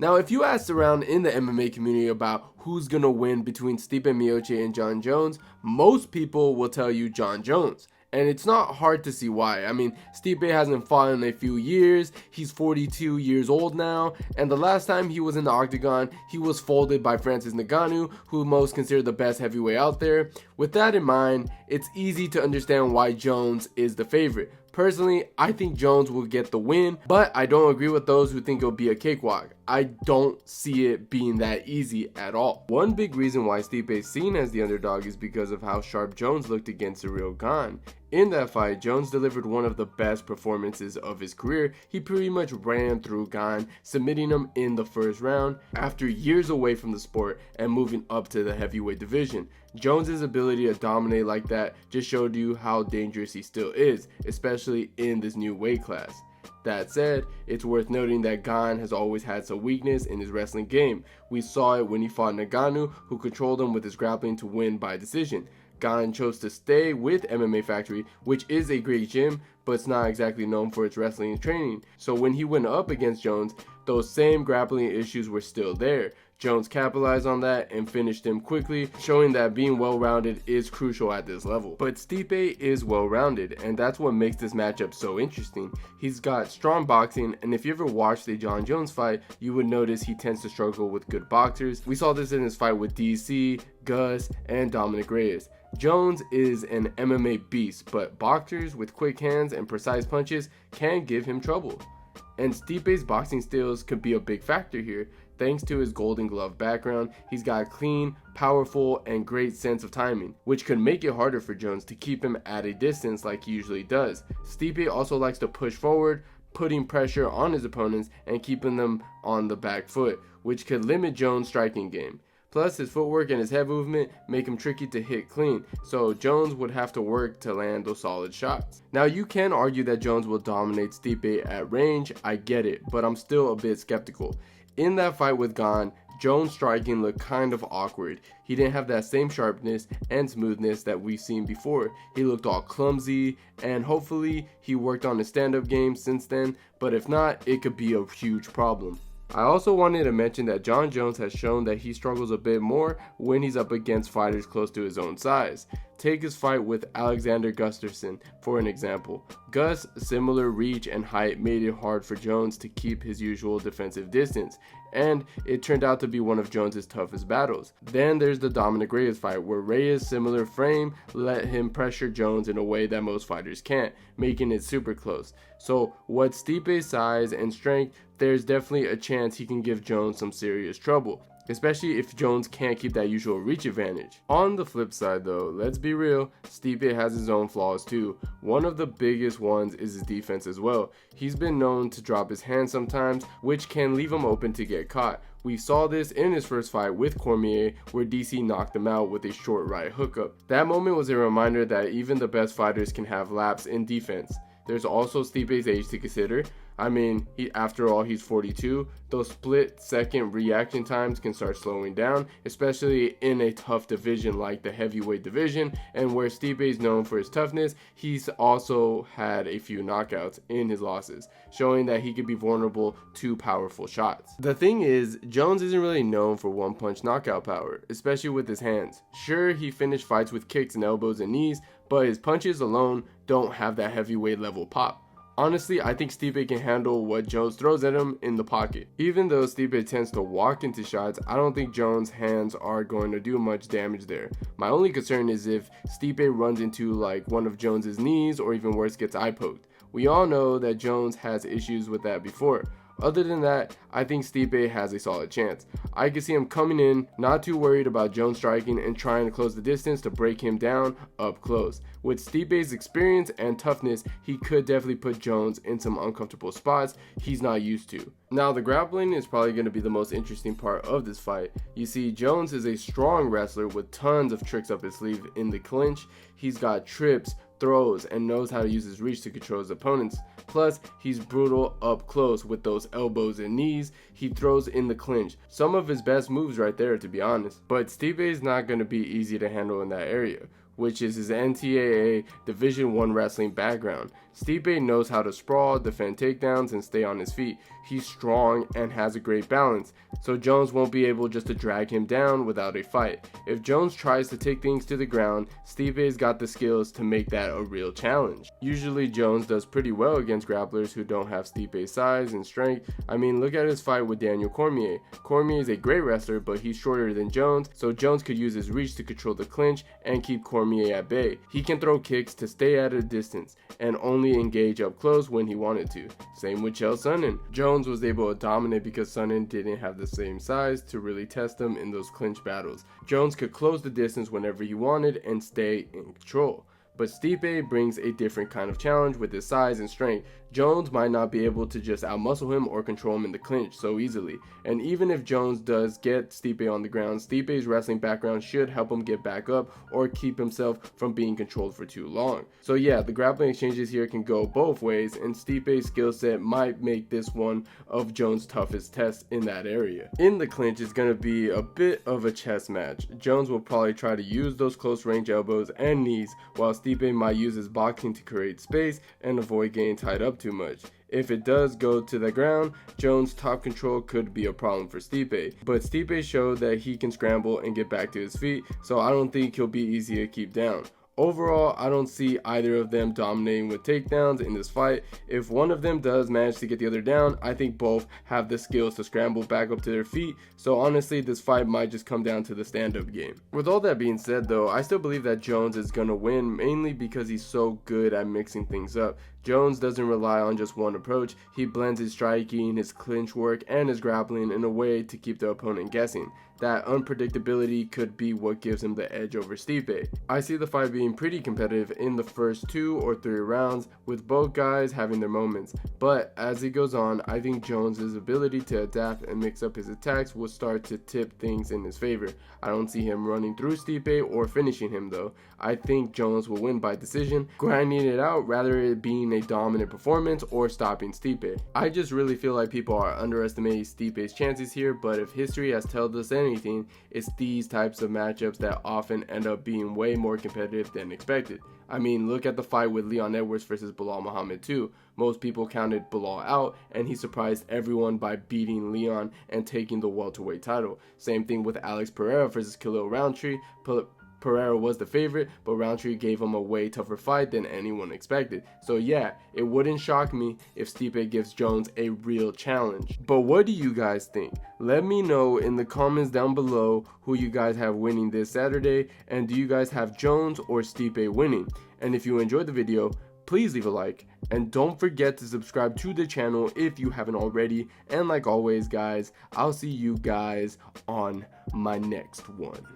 Now, if you asked around in the MMA community about who's going to win between Stipe Miocic and Jon Jones, most people will tell you Jon Jones. And it's not hard to see why. I mean, Stipe hasn't fought in a few years. He's 42 years old now. And the last time he was in the octagon, he was folded by Francis Ngannou, who most consider the best heavyweight out there. With that in mind, it's easy to understand why Jones is the favorite. Personally, I think Jones will get the win, but I don't agree with those who think it'll be a cakewalk. I don't see it being that easy at all. One big reason why Stipe is seen as the underdog is because of how sharp Jones looked against the real Gon. In that fight, Jones delivered one of the best performances of his career. He pretty much ran through Gon, submitting him in the first round after years away from the sport and moving up to the heavyweight division. Jones's ability to dominate like that just showed you how dangerous he still is, especially in this new weight class. That said, it's worth noting that Gon has always had some weakness in his wrestling game. We saw it when he fought Ngannou, who controlled him with his grappling to win by decision. Gon chose to stay with MMA Factory, which is a great gym, but it's not exactly known for its wrestling and training. So when he went up against Jones, those same grappling issues were still there. Jones capitalized on that and finished him quickly, showing that being well-rounded is crucial at this level. But Stipe is well-rounded, and that's what makes this matchup so interesting. He's got strong boxing, and if you ever watched a Jon Jones fight, you would notice he tends to struggle with good boxers. We saw this in his fight with DC, Gus, and Dominic Reyes. Jones is an MMA beast, but boxers with quick hands and precise punches can give him trouble. And Stipe's boxing skills could be a big factor here. Thanks to his Golden Glove background, he's got a clean, powerful, and great sense of timing, which could make it harder for Jones to keep him at a distance like he usually does. Stipe also likes to push forward, putting pressure on his opponents and keeping them on the back foot, which could limit Jones' striking game. Plus, his footwork and his head movement make him tricky to hit clean, so Jones would have to work to land those solid shots. Now, you can argue that Jones will dominate Stipe at range, I get it, but I'm still a bit skeptical. In that fight with Gon, Jones' striking looked kind of awkward. He didn't have that same sharpness and smoothness that we've seen before. He looked all clumsy, and hopefully he worked on his stand-up game since then, but if not, it could be a huge problem. I also wanted to mention that Jon Jones has shown that he struggles a bit more when he's up against fighters close to his own size. Take his fight with Alexander Gustafsson for an example. Gus' similar reach and height made it hard for Jones to keep his usual defensive distance, and it turned out to be one of Jones' toughest battles. Then there's the Dominic Reyes fight, where Reyes' similar frame let him pressure Jones in a way that most fighters can't, making it super close. So what's Stipe's size and strength, there's definitely a chance he can give Jones some serious trouble, especially if Jones can't keep that usual reach advantage. On the flip side though, let's be real, Stipe has his own flaws too. One of the biggest ones is his defense as well. He's been known to drop his hands sometimes, which can leave him open to get caught. We saw this in his first fight with Cormier, where DC knocked him out with a short right hookup. That moment was a reminder that even the best fighters can have lapses in defense. There's also Stipe's age to consider. I mean, after all, he's 42. Those split-second reaction times can start slowing down, especially in a tough division like the heavyweight division, and where Stipe is known for his toughness, he's also had a few knockouts in his losses, showing that he could be vulnerable to powerful shots. The thing is, Jones isn't really known for one-punch knockout power, especially with his hands. Sure, he finished fights with kicks and elbows and knees, but his punches alone don't have that heavyweight level pop. Honestly, I think Stipe can handle what Jones throws at him in the pocket. Even though Stipe tends to walk into shots, I don't think Jones' hands are going to do much damage there. My only concern is if Stipe runs into like one of Jones' knees, or even worse, gets eye poked. We all know that Jones has issues with that before. Other than that, I think Stipe has a solid chance. I can see him coming in, not too worried about Jones striking and trying to close the distance to break him down up close. With Stipe's experience and toughness, he could definitely put Jones in some uncomfortable spots he's not used to. Now, the grappling is probably going to be the most interesting part of this fight. You see, Jones is a strong wrestler with tons of tricks up his sleeve in the clinch. He's got trips, throws, and knows how to use his reach to control his opponents. Plus, he's brutal up close with those elbows and knees he throws in the clinch. Some of his best moves right there, to be honest. But Stipe is not going to be easy to handle in that area. which is his NCAA Division I wrestling background. Stipe knows how to sprawl, defend takedowns, and stay on his feet. He's strong and has a great balance, so Jones won't be able just to drag him down without a fight. If Jones tries to take things to the ground, Stipe's got the skills to make that a real challenge. Usually Jones does pretty well against grapplers who don't have Stipe's size and strength. I mean, look at his fight with Daniel Cormier. Cormier is a great wrestler, but he's shorter than Jones, so Jones could use his reach to control the clinch and keep Cormier at bay. He can throw kicks to stay at a distance and only engage up close when he wanted to. Same with Chael Sonnen. Jones was able to dominate because Sonnen didn't have the same size to really test him in those clinch battles. Jones could close the distance whenever he wanted and stay in control. But Stipe brings a different kind of challenge with his size and strength. Jones might not be able to just outmuscle him or control him in the clinch so easily. And even if Jones does get Stipe on the ground, Stipe's wrestling background should help him get back up or keep himself from being controlled for too long. So yeah, the grappling exchanges here can go both ways, and Stipe's skill set might make this one of Jones' toughest tests in that area. In the clinch, it's going to be a bit of a chess match. Jones will probably try to use those close range elbows and knees, while Stipe might use his boxing to create space and avoid getting tied up too much. If it does go to the ground, Jones' top control could be a problem for Stipe, but Stipe showed that he can scramble and get back to his feet, so I don't think he'll be easy to keep down. Overall, I don't see either of them dominating with takedowns in this fight. If one of them does manage to get the other down, I think both have the skills to scramble back up to their feet, so honestly this fight might just come down to the stand-up game. With all that being said though, I still believe that Jones is gonna win, mainly because he's so good at mixing things up. Jones doesn't rely on just one approach. He blends his striking, his clinch work, and his grappling in a way to keep the opponent guessing. That unpredictability could be what gives him the edge over Stipe. I see the fight being pretty competitive in the first 2 or 3 rounds, with both guys having their moments, but as it goes on, I think Jones' ability to adapt and mix up his attacks will start to tip things in his favor. I don't see him running through Stipe or finishing him though. I think Jones will win by decision, grinding it out rather it being a dominant performance or stopping Stipe. I just really feel like people are underestimating Stipe's chances here, but if history has told us anything, it's these types of matchups that often end up being way more competitive than expected. I mean, look at the fight with Leon Edwards versus Belal Muhammad 2. Most people counted Belal out, and he surprised everyone by beating Leon and taking the welterweight title. Same thing with Alex Pereira versus Khalil Roundtree. Pereira was the favorite, but Roundtree gave him a way tougher fight than anyone expected. So yeah, it wouldn't shock me if Stipe gives Jones a real challenge. But what do you guys think? Let me know in the comments down below who you guys have winning this Saturday, and do you guys have Jones or Stipe winning? And if you enjoyed the video, please leave a like, and don't forget to subscribe to the channel if you haven't already. And like always guys, I'll see you guys on my next one.